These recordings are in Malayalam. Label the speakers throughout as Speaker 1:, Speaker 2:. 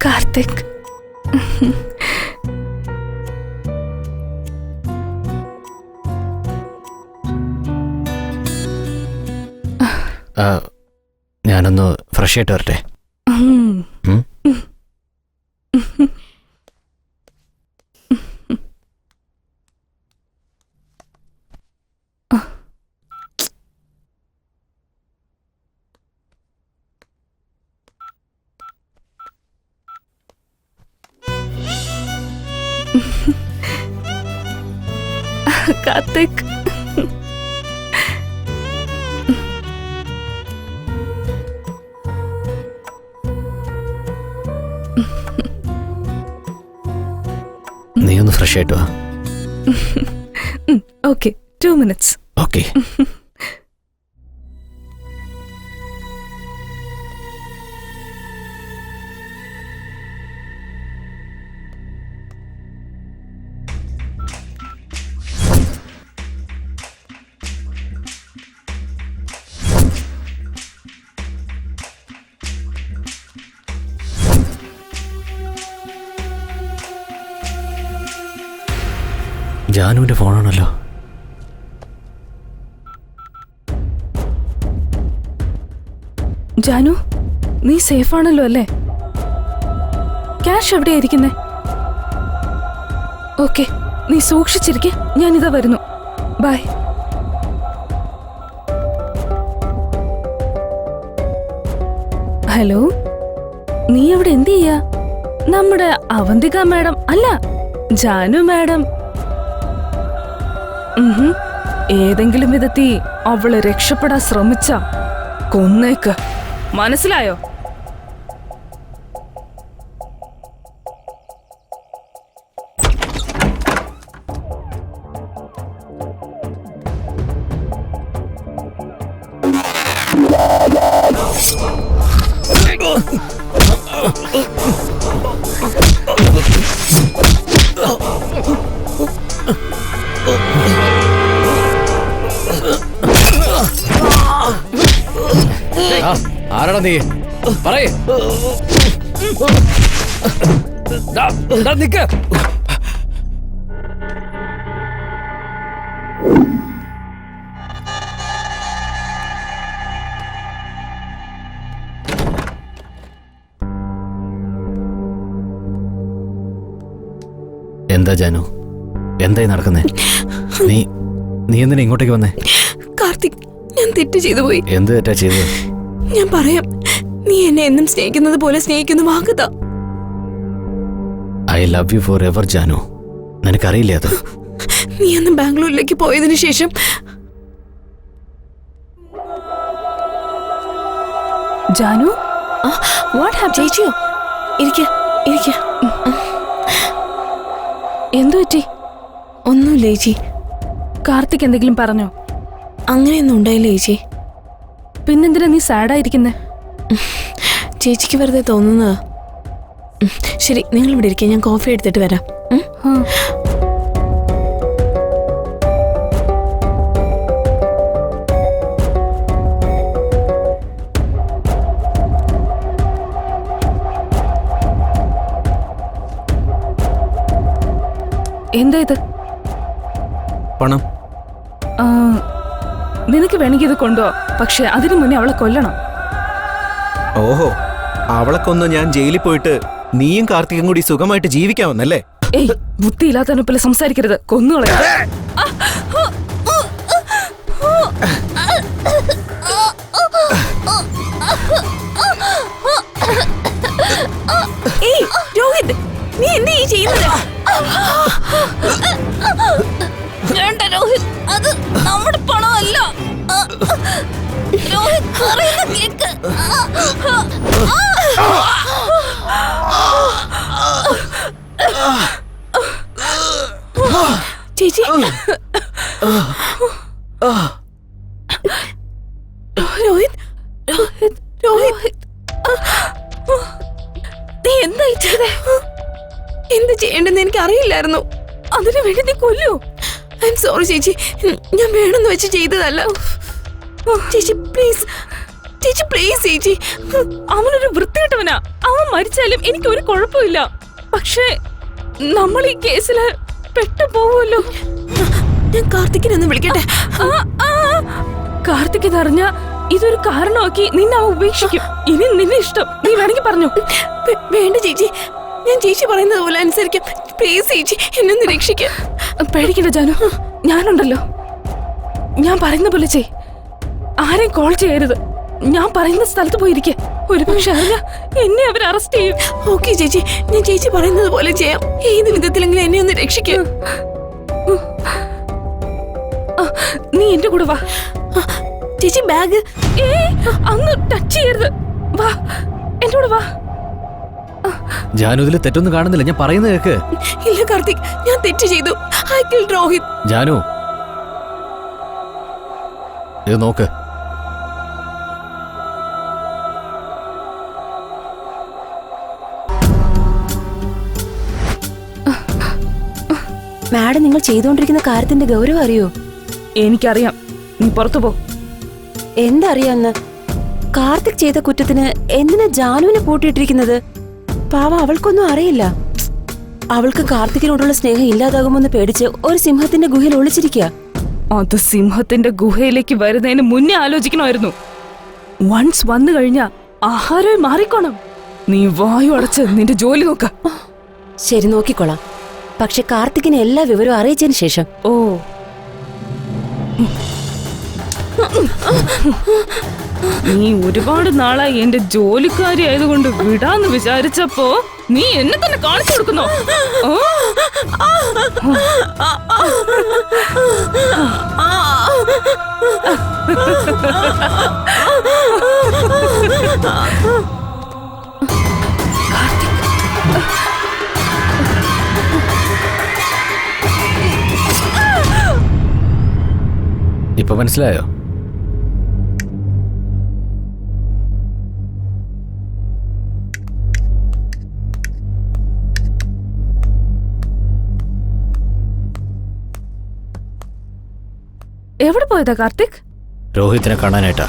Speaker 1: കാർത്തിക്.
Speaker 2: ഞാനൊന്ന് ഫ്രഷ് ആയിട്ട് വരട്ടെ.
Speaker 1: കാർത്തിക്,
Speaker 2: നീ ഒന്ന് ഫ്രഷ് ആയിട്ട് വാ.
Speaker 1: Okay, 2 minutes.
Speaker 2: ഓക്കെ. ജാനുവിന്റെ ഫോണാണല്ലോ.
Speaker 1: ജാനു, നീ സേഫ് ആണല്ലോ അല്ലേ? ക്യാഷ് എവിടെയായിരിക്കുന്നേ? ഓക്കെ, നീ സൂക്ഷിച്ചിരിക്കെ, ഞാനിതാ വരുന്നു. ബൈ. ഹലോ, നീ അവിടെ എന്ത് ചെയ്യാ? നമ്മുടെ അവന്തിക മാഡം അല്ല, ജാനു മാഡം. ഏതെങ്കിലും വിധത്തിൽ അവള് രക്ഷപ്പെടാൻ ശ്രമിച്ച കൊന്നേക്ക്, മനസ്സിലായോ?
Speaker 2: ആരാടാ നീ? പറയ്. നിക്ക. എന്താ ജാനു, എന്തായി നടക്കുന്നേ? നീ എന്തിനാ ഇങ്ങോട്ടേക്ക് വന്നേ?
Speaker 3: കാർത്തിക്, ഞാൻ തെറ്റ് ചെയ്തു പോയി.
Speaker 2: എന്ത് തെറ്റാ ചെയ്തത്?
Speaker 3: ഞാൻ പറയാം. നീ എന്നെ എന്നും സ്നേഹിക്കുന്നത് പോലെ സ്നേഹിക്കുന്ന വാക്കുതാ.
Speaker 2: I love you forever Janu. നിനക്കറിയില്ലേ അത്?
Speaker 3: നീ അന്ന് ബാംഗ്ലൂരിലേക്ക് പോയതിനു ശേഷം
Speaker 1: ജാനു, വാട്ട് ഹാപ്പൻ?
Speaker 3: ചേച്ചിയോ? ഇരിക്ക.
Speaker 1: എന്തു പറ്റി?
Speaker 3: ഒന്നുമില്ല ചേച്ചി.
Speaker 1: കാർത്തിക് എന്തെങ്കിലും പറഞ്ഞോ?
Speaker 3: അങ്ങനെയൊന്നും ഉണ്ടായില്ല ചേച്ചി.
Speaker 1: പിന്നെന്തിനാ നീ സാഡായിരിക്കുന്നേ?
Speaker 3: ചേച്ചിക്ക് വെറുതെ തോന്നുന്നതാ. ശരി, നിങ്ങൾ ഇവിടെ ഇരിക്കുക, ഞാൻ കോഫി എടുത്തിട്ട് വരാം.
Speaker 1: എന്താ ഇത്?
Speaker 2: പണം.
Speaker 1: നിനക്ക് വേണമെങ്കിൽ ഇത് കൊണ്ടുപോ, പക്ഷെ അതിനു മുന്നേ അവളെ കൊല്ലണം.
Speaker 4: ഓഹോ, അവളെ കൊന്ന് ഞാൻ ജയിലിൽ പോയിട്ട് നീയും കാർത്തികും കൂടി സുഖമായിട്ട് ജീവിക്കാമെന്നല്ലേ?
Speaker 1: ഏയ്, ബുദ്ധിയില്ലാത്തവനെ പോലെ സംസാരിക്കരുത്, കൊന്നുകളയാ.
Speaker 3: ഏയ് രോഹിത്, നീ എന്താ ഈ ചെയ്യുന്നത്? വേണ്ട രോഹിത്, അത് നമ്മുടെ പണമല്ല. രോഹിത് പറയുന്ന കേക്ക്. ചേച്ചി, രോഹിത്, നീ എന്താ ചെയ്തേ? എന്ത് ചെയ്യേണ്ടെന്ന് എനിക്ക് അറിയില്ലായിരുന്നു. അതിനു വേണ്ടി നീ കൊല്ലൂ? ഐ എം സോറി ചേച്ചി, ഞാൻ വേണമെന്ന് വെച്ച് ചെയ്തതല്ല. ചേച്ചി പ്ലീസ്, ചേച്ചി പ്ലീസ് ചേച്ചി.
Speaker 1: അവനൊരു വൃത്തികെട്ടവനാ. അവൻ മരിച്ചാലും എനിക്ക് ഒരു കുഴപ്പമില്ല. പക്ഷേ നമ്മൾ ഈ കേസില് പെട്ടു പോവുമല്ലോ.
Speaker 3: ഞാൻ കാർത്തിക്കിനെ ഒന്ന് വിളിക്കട്ടെ.
Speaker 1: കാർത്തിക് ഇതറിഞ്ഞ ഇതൊരു കാരണമാക്കി നിന്നെ അവൻ ഉപേക്ഷിക്കും. ഇനി നിന്നെ ഇഷ്ടം, നീ വേണമെങ്കിൽ പറഞ്ഞു.
Speaker 3: വേണ്ട ചേച്ചി, ഞാൻ ചേച്ചി പറയുന്നത് പോലെ അനുസരിക്കാം. പ്ലീസ് ചേച്ചി, എന്നെ ഒന്ന് രക്ഷിക്കാം.
Speaker 1: പേടിക്കണ്ട ജാനു, ഞാനുണ്ടല്ലോ. ഞാൻ പറയുന്ന പോലെ ചെയ്. ആരെയും കോൾ ചെയ്യരുത്. ഞാൻ പറയുന്ന സ്ഥലത്ത് പോയിരിക്കെ. ഒരുപക്ഷെ അറിഞ്ഞ എന്നെ അവർ അറസ്റ്റ് ചെയ്യും.
Speaker 3: ഓക്കെ ചേച്ചി, ഞാൻ ചേച്ചി പറയുന്നത് പോലെ ചെയ്യാം. ഏത് വിധത്തിലെങ്കിലും എന്നെ ഒന്ന് രക്ഷിക്കാം.
Speaker 1: നീ എന്റെ കൂടെ വാ.
Speaker 3: ചേച്ചി ബാഗ്
Speaker 1: അങ്ങ് ടച്ച് ചെയ്യരുത്. വാ, എന്റെ കൂടെ വാ.
Speaker 2: ജാനു, ഇതിൽ തെറ്റൊന്നും കാണുന്നില്ല. ഞാൻ പറയുന്നത് കേക്ക്.
Speaker 3: ഇല്ല കാർത്തിക്, ഞാൻ തെറ്റ് ചെയ്തു. I killed Rohit.
Speaker 2: ജാനു, ഇത് നോക്ക്.
Speaker 5: മാഡം, നിങ്ങൾ ചെയ്തുകൊണ്ടിരിക്കുന്ന കാര്യത്തിന്റെ ഗൗരവം അറിയോ?
Speaker 1: എനിക്കറിയാം. നീ പുറത്തു പോ.
Speaker 5: എന്തറിയാന്ന്? കാർത്തിക് ചെയ്ത കുറ്റത്തിന് എന്തിനാ ജാനുവിനെ പൂട്ടിയിട്ടിരിക്കുന്നത്? പാവം, അവൾക്കൊന്നും അറിയില്ല. അവൾക്ക് കാർത്തികിനോടുള്ള സ്നേഹം ഇല്ലാതാകുമെന്ന് പേടിച്ച് ഒരു സിംഹത്തിന്റെ ഗുഹയിൽ ഒളിച്ചിരിക്കുക.
Speaker 1: അത് സിംഹത്തിന്റെ ഗുഹയിലേക്ക് വരുന്നതിന് മുന്നേ ആലോചിക്കണമായിരുന്നു. വൺസ് വന്നു കഴിഞ്ഞാ ആഹാരമായി മാറിക്കോണം. നീ വായു അടച്ച് നിന്റെ ജോലി നോക്ക.
Speaker 5: ശരി, നോക്കിക്കോളാം. പക്ഷെ കാർത്തികിനെ എല്ലാ വിവരവും അറിയിച്ചതിന് ശേഷം.
Speaker 1: ഓ, നീ ഒരുപാട് നാളായി എന്റെ ജോലിക്കാരി ആയതുകൊണ്ട് വിടാന്ന് വിചാരിച്ചപ്പോ നീ എന്നെ തന്നെ കാണിച്ചു കൊടുക്കുന്നോ?
Speaker 2: ഇപ്പൊ മനസ്സിലായോ?
Speaker 1: എവിടെ പോയതാ കാർത്തിക്?
Speaker 2: രോഹിത്തിനെ കാണാനായിട്ടാ.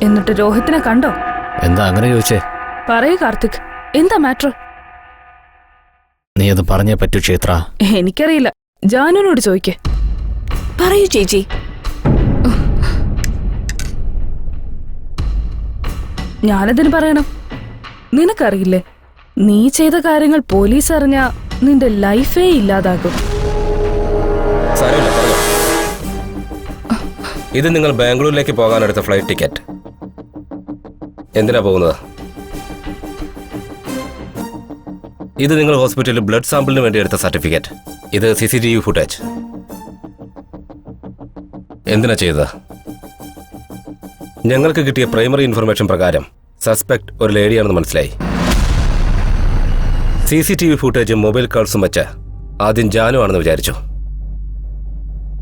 Speaker 1: എന്നിട്ട് രോഹിത്തിനെ കണ്ടോ?
Speaker 2: എന്താ അങ്ങനെ ചോദിച്ചേ?
Speaker 1: പറയൂ കാർത്തിക്, എന്താ മാറ്റർ?
Speaker 2: നീ അത് പറഞ്ഞേ പറ്റൂ ക്ഷേത്ര.
Speaker 1: എനിക്കറിയില്ല, ജാനുവിനോട് ചോദിക്കേ.
Speaker 3: പറയൂ ചേച്ചി.
Speaker 1: ഞാനതിന് പറയണം? നിനക്കറിയില്ലേ, നീ ചെയ്ത കാര്യങ്ങൾ പോലീസ് അറിഞ്ഞാ നിന്റെ ലൈഫേ ഇല്ലാതാകും.
Speaker 6: ഇത് നിങ്ങൾ ബാംഗ്ലൂരിലേക്ക് പോകാനെടുത്ത ഫ്ലൈറ്റ് ടിക്കറ്റ്. എന്തിനാ പോകുന്നത്? ഇത് നിങ്ങൾ ഹോസ്പിറ്റലിൽ ബ്ലഡ് സാമ്പിളിന് വേണ്ടി എടുത്ത സർട്ടിഫിക്കറ്റ്. ഇത് CCTV ഫുട്ടേജ്. എന്തിനാ ചെയ്തത്? ഞങ്ങൾക്ക് കിട്ടിയ പ്രൈമറി ഇൻഫർമേഷൻ പ്രകാരം സസ്പെക്ട് ഒരു ലേഡിയാണെന്ന് മനസ്സിലായി. CCTV ഫുട്ടേജും മൊബൈൽ കോൾസും വെച്ച് ആദ്യം ജാനു ആണെന്ന് വിചാരിച്ചു.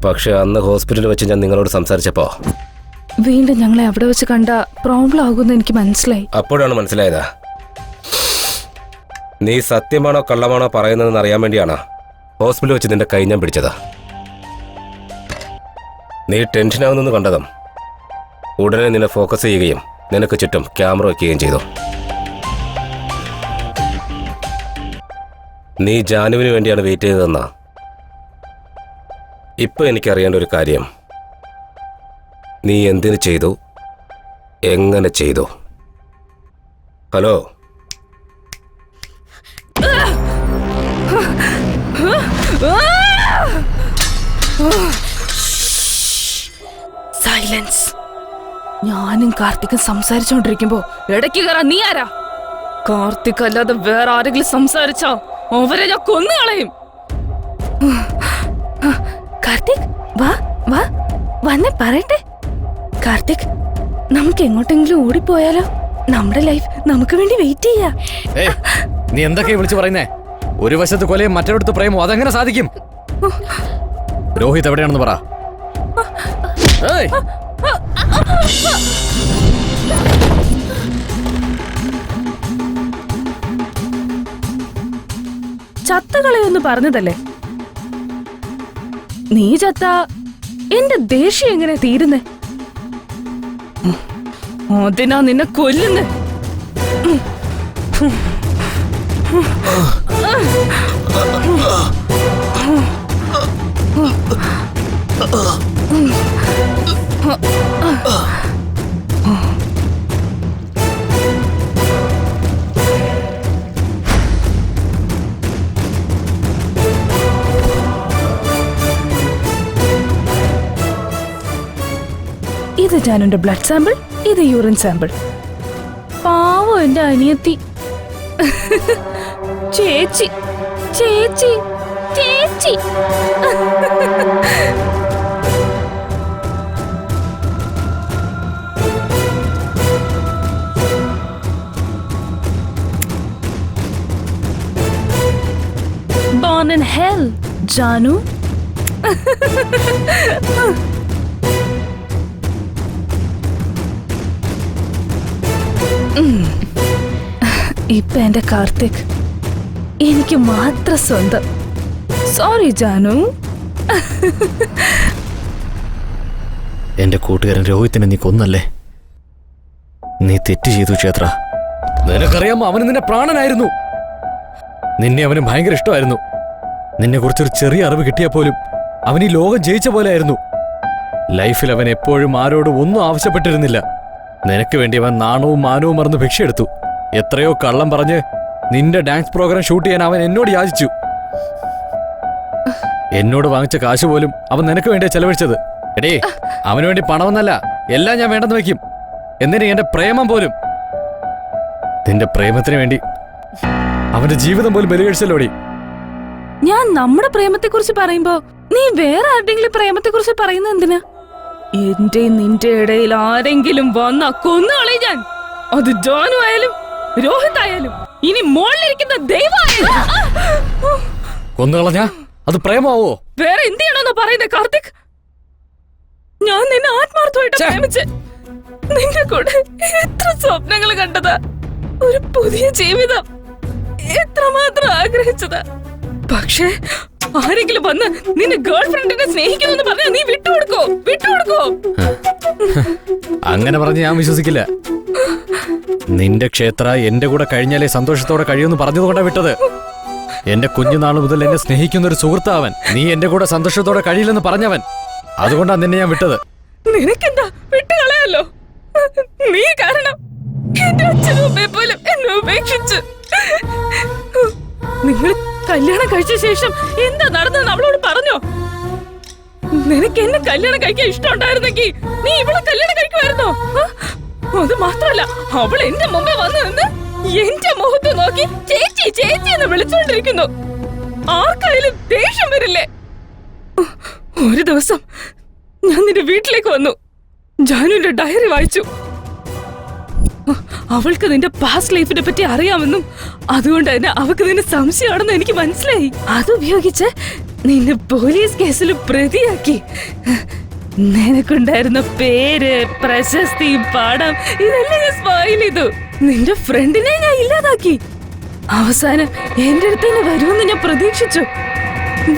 Speaker 6: പക്ഷെ അന്ന് ഹോസ്പിറ്റലിൽ വെച്ച് ഞാൻ നിങ്ങളോട് സംസാരിച്ചപ്പോ
Speaker 1: വീണ്ടും ഞങ്ങളെ അവിടെ വെച്ച് കണ്ട പ്രോബ്ലം ആകുമെന്ന് എനിക്ക് മനസ്സിലായി.
Speaker 6: അപ്പോഴാണ് മനസ്സിലായത് നീ സത്യമാണോ കള്ളമാണോ പറയുന്നതെന്ന് അറിയാൻ വേണ്ടിയാണ് ഹോസ്പിറ്റലിൽ വെച്ച് നിന്റെ കൈ ഞാൻ പിടിച്ചത്. നീ ടെൻഷനാവുന്നെന്ന് കണ്ടതും ഉടനെ നിന്നെ ഫോക്കസ് ചെയ്യുകയും നിനക്ക് ചുറ്റും ക്യാമറ വയ്ക്കുകയും ചെയ്തു. നീ ജാനുവിന് വേണ്ടിയാണ് വെയിറ്റ് ചെയ്തതെന്നാ. ഇപ്പൊ എനിക്കറിയേണ്ട ഒരു കാര്യം, നീ എന്തിനു ചെയ്തു, എങ്ങനെ ചെയ്തു? Hello,
Speaker 1: silence. ഞാനും കാർത്തിക്കും സംസാരിച്ചോണ്ടിരിക്കുമ്പോ ഇടയ്ക്ക് കയറാൻ നീ ആരാ? കാർത്തിക് അല്ലാതെ വേറെ ആരെങ്കിലും സംസാരിച്ചോ അവരെ ഞാൻ കൊന്നുകളയും. കാർത്തിക്, വാ വാ, വന്നെ പറയട്ടെ. കാർത്തിക്, നമുക്ക് എങ്ങോട്ടെങ്കിലും ഓടിപ്പോയാലോ? നമ്മുടെ ലൈഫ് നമുക്ക് വേണ്ടി വെയിറ്റ് ചെയ്യാ.
Speaker 2: നീ എന്തൊക്കെയാ വിളിച്ചു പറയുന്നേ? ഒരു വശത്ത് കൊലയും മറ്റൊരിടത്ത് പ്രേമോ, അതെങ്ങനെ സാധിക്കും? രോഹിത് എവിടെയാണെന്ന് പറ.
Speaker 1: ചത്തകളെയൊന്ന് പറഞ്ഞതല്ലേ? നീ ചത്ത എന്റെ ദേഷ്യം എങ്ങനെ തീരുന്നേ? അതിനാ നിന്നെ കൊല്ലുന്നേ. ഇത് ജാനുന്റെ ബ്ലഡ് സാമ്പിൾ, ഇത് യൂറിൻ സാമ്പിൾ. പാവം എന്റെ അനിയത്തി. ചേച്ചി ചേച്ചി ചേച്ചി. Born in hell, Janu. ഇപ്പൊ എന്റെ കാർത്തിക് എനിക്ക് മാത്രം സ്വന്തം. സോറി ജാനു.
Speaker 2: എന്റെ കൂട്ടുകാരൻ രോഹിത്തിനെ നീ കൊന്നല്ലേ? നീ തെറ്റ് ചെയ്തു ക്ഷേത്ര. നിനക്കറിയാമോ, അവന് നിന്റെ പ്രാണനായിരുന്നു. നിന്നെ അവന് ഭയങ്കര ഇഷ്ടമായിരുന്നു. നിന്നെ കുറിച്ചൊരു ചെറിയ അറിവ് കിട്ടിയാൽ പോലും അവൻ ഈ ലോകം ജയിച്ച പോലെ ആയിരുന്നു. ലൈഫിൽ അവൻ എപ്പോഴും ആരോടും ഒന്നും ആവശ്യപ്പെട്ടിരുന്നില്ല. നിനക്ക് വേണ്ടി അവൻ നാണവും മാനവും മറന്ന് ഭിക്ഷയെടുത്തു. എത്രയോ കള്ളം പറഞ്ഞ് നിന്റെ ഡാൻസ് പ്രോഗ്രാം ഷൂട്ട് ചെയ്യാൻ അവൻ എന്നോട് യാചിച്ചു. എന്നോട് വാങ്ങിച്ച കാശ് പോലും അവൻ നിനക്ക് വേണ്ടിയാ ചെലവഴിച്ചത്. എടേ, അവന് വേണ്ടി പണമെന്നല്ല, എല്ലാം ഞാൻ വേണ്ടെന്ന് വെക്കും. എന്തിന് എന്റെ പ്രേമം പോലും. നിന്റെ പ്രേമത്തിന് വേണ്ടി അവന്റെ ജീവിതം പോലും ബലികഴിച്ചല്ലോടി.
Speaker 1: ഞാൻ നമ്മുടെ പ്രേമത്തെ കുറിച്ച് പറയുമ്പോ നീ വേറെ ആരുടെങ്കിലും പ്രേമത്തെ കുറിച്ച് പറയുന്നത് എന്തിനാ? എന്റെ നിന്റെ ഇടയിൽ ആരെങ്കിലും വന്നാ കൊന്നുകളയും ഞാൻ. അത് ജോനു ആയാലും രോഹിത് ആയാലും ഇനി മോളിലിരിക്കുന്ന ദൈവമായാലും.
Speaker 2: കൊന്നുകളഞ്ഞാ അത് പ്രേമാവോ?
Speaker 1: വേറെ എന്ത് ചെയ്യണമെന്നാ പറയുന്നത് കാർത്തിക്? ഞാൻ നിന്നെ ആത്മാർത്ഥമായിട്ട് പ്രേമിച്ച് നിന്റെ കൂടെ എത്ര സ്വപ്നങ്ങൾ കണ്ടതാ. ഒരു പുതിയ ജീവിതം എത്രമാത്രം ആഗ്രഹിച്ചതാ. പക്ഷേ ആരെങ്കിലും വന്ന് നിന്റെ ഗേൾ ഫ്രണ്ടിനെ സ്നേഹിക്കുന്നു പറഞ്ഞാൽ നീ വിട്ടുകൊടുക്കോ?
Speaker 2: അങ്ങനെ പറഞ്ഞ് ഞാൻ വിശ്വസിക്കില്ല. നിന്റെ ക്ഷേത്ര എന്റെ കൂടെ കഴിഞ്ഞാലേ സന്തോഷത്തോടെ കഴിയുമെന്ന് പറഞ്ഞതുകൊണ്ടാ വിട്ടത്. എന്റെ കുഞ്ഞുനാൾ മുതൽ എന്നെ സ്നേഹിക്കുന്ന ഒരു സുഹൃത്താവൻ. നീ എന്റെ കൂടെ സന്തോഷത്തോടെ കഴിയില്ലെന്ന് പറഞ്ഞവൻ. അതുകൊണ്ടാ നിന്നെ ഞാൻ വിട്ടത്.
Speaker 1: നിനക്കെന്താ വിട്ടുകളയല്ലോ? നീ കാരണം എന്റെ അച്ഛനും അമ്മയെ പോലും എന്നെ ഉപേക്ഷിച്ചു. നിങ്ങൾ കല്യാണം കഴിച്ച ശേഷം എന്താ നടന്നെന്ന് അവളോട് പറഞ്ഞോ? നിനക്ക് എന്നെ കല്യാണം കഴിക്കാൻ ഇഷ്ടമുണ്ടായിരുന്നെങ്കിൽ നീ ഇവളെ കല്യാണം കഴിക്കുമായിരുന്നോ? അത് മാത്രല്ല, അവൾ എന്റെ മുമ്പേ വന്നു നിന്ന് എന്റെ മുഖത്ത് നോക്കി ചേച്ചി ചേച്ചി എന്ന് വിളിച്ചോണ്ടിരിക്കുന്നു. ആർക്കായാലും ദേഷ്യം വരില്ലേ? ഒരു ദിവസം ഞാൻ നിന്റെ വീട്ടിലേക്ക് വന്നു. ജാനുവിന്റെ ഡയറി വായിച്ചു. അവൾക്ക് നിന്റെ പാസ്റ്റ് ലൈഫിനെ പറ്റി അറിയാമെന്നും അതുകൊണ്ട് തന്നെ അവൾക്ക് നിന്നെ സംശയമാണെന്ന് എനിക്ക് മനസ്സിലായി. അതുപയോഗിച്ച് നിന്നെ പോലീസ് കേസിൽ പ്രതിയാക്കി. നിനക്കുണ്ടായിരുന്ന പേര്, പ്രശസ്തി, പണം ഇതെല്ലാം ഞാൻ സ്പോയിൽ ചെയ്തു. നിന്റെ ഫ്രണ്ടിനെ ഞാൻ ഇല്ലാതാക്കി. അവസാനം എന്റെ അടുത്ത് തന്നെ വരുമെന്ന് ഞാൻ പ്രതീക്ഷിച്ചു.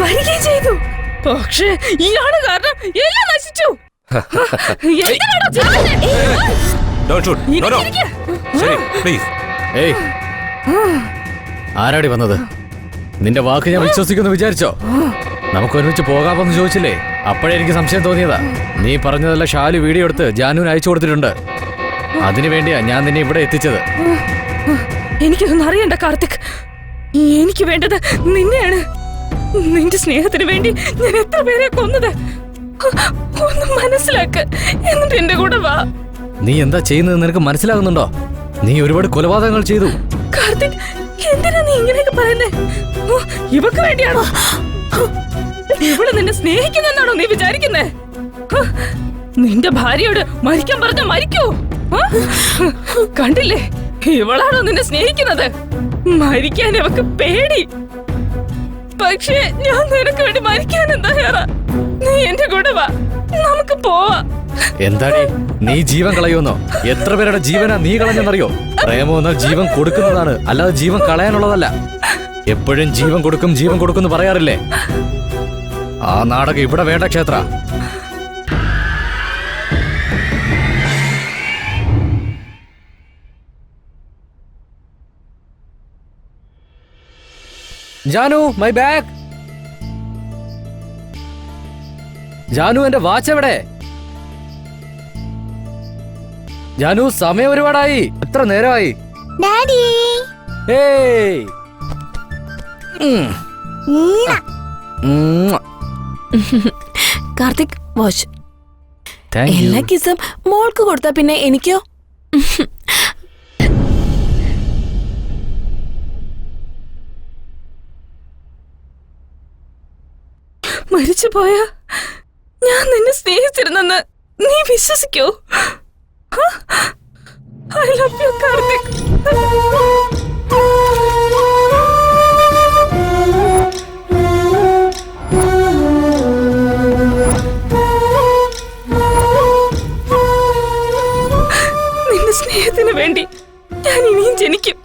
Speaker 1: വരികയും ചെയ്തു. പക്ഷേ ഇയാള് കാരണം എല്ലാം നശിച്ചു. എന്തിനാണോ ചെയ്യുന്നേ?
Speaker 2: ഏയ്, ആരാടി വന്നത്? നിന്റെ വാക്ക് ഞാൻ വിശ്വസിക്കുമെന്ന് വിചാരിച്ചോ? നമുക്ക് ഒരുമിച്ച് പോകാമെന്ന് ചോദിച്ചില്ലേ? അപ്പോഴേ എനിക്ക് സംശയം തോന്നിയതാ. നീ പറഞ്ഞതല്ല ഷാലു വീഡിയോ എടുത്ത് ജാനുവിന് അയച്ചു കൊടുത്തിട്ടുണ്ട്. അതിനു വേണ്ടിയാ ഞാൻ നിന്നെ ഇവിടെ എത്തിച്ചത്.
Speaker 1: എനിക്കൊന്നും അറിയണ്ട കാർത്തിക്. എനിക്ക് വേണ്ടത് നിന്നെയാണ്. നിന്റെ സ്നേഹത്തിന് വേണ്ടി ഞാൻ എത്ര പേരെ കൊന്നത് ഒന്ന് മനസ്സിലാക്ക്. എന്നിട്ട് എന്റെ കൂടെ വാ.
Speaker 2: നീ എന്താ ചെയ്യുന്നത് നിനക്ക് മനസ്സിലാകുന്നുണ്ടോ? നീ ഒരുപാട് കൊലപാതകങ്ങൾ ചെയ്തു.
Speaker 1: കാർത്തിക്, എന്തിനാ നീ ഇങ്ങനെയൊക്കെ പറയുന്നേ? ഇവക്ക് വേണ്ടിയാണോ? ഇവള് നിന്നെ സ്നേഹിക്കുന്നെന്നാണോ നീ വിചാരിക്കുന്നേ? നിന്റെ ഭാര്യയോട് മരിക്കാൻ പറഞ്ഞ മരിക്കോ? കണ്ടില്ലേ, ഇവളാണോ നിന്നെ സ്നേഹിക്കുന്നത്? മരിക്കാൻ ഇവക്ക് പേടി. പക്ഷേ ഞാൻ നിനക്ക് വേണ്ടി മരിക്കാനും തയ്യാറാ. നീ എന്റെ കൂടെ വാ, നമുക്ക് പോവാ.
Speaker 2: എന്താടി നീ ജീവൻ കളയുമെന്നോ? എത്ര പേരുടെ ജീവനാ നീ കളഞ്ഞെന്നറിയോ? പ്രേമം എന്നാൽ ജീവൻ കൊടുക്കുന്നതാണ്, അല്ലാതെ ജീവൻ കളയാനുള്ളതല്ല. എപ്പോഴും ജീവൻ കൊടുക്കും ജീവൻ കൊടുക്കും പറയാറില്ലേ? ആ നാടകം ഇവിടെ വേണ്ട ക്ഷേത്ര. Janu my bag. ജാനു എന്റെ വാച്ച് എവിടെ? ജാനു സമയം ഒരുപാടായി. എത്ര നേരമായി?
Speaker 7: ഡാഡി
Speaker 2: ഏയ്
Speaker 3: കാർത്തിക് വാച്ച്.
Speaker 2: Thank you.
Speaker 3: എല്ലാ കിസും മോൾക്ക് കൊടുത്താ പിന്നെ എനിക്കോ?
Speaker 1: മരിച്ചുപോയ ഞാൻ നിന്നെ സ്നേഹിച്ചിരുന്നെന്ന് നീ വിശ്വസിക്കോ? I love you Karthik. നിന്റെ സ്നേഹത്തിന് വേണ്ടി ഞാൻ ഇനിയും ജനിക്കും.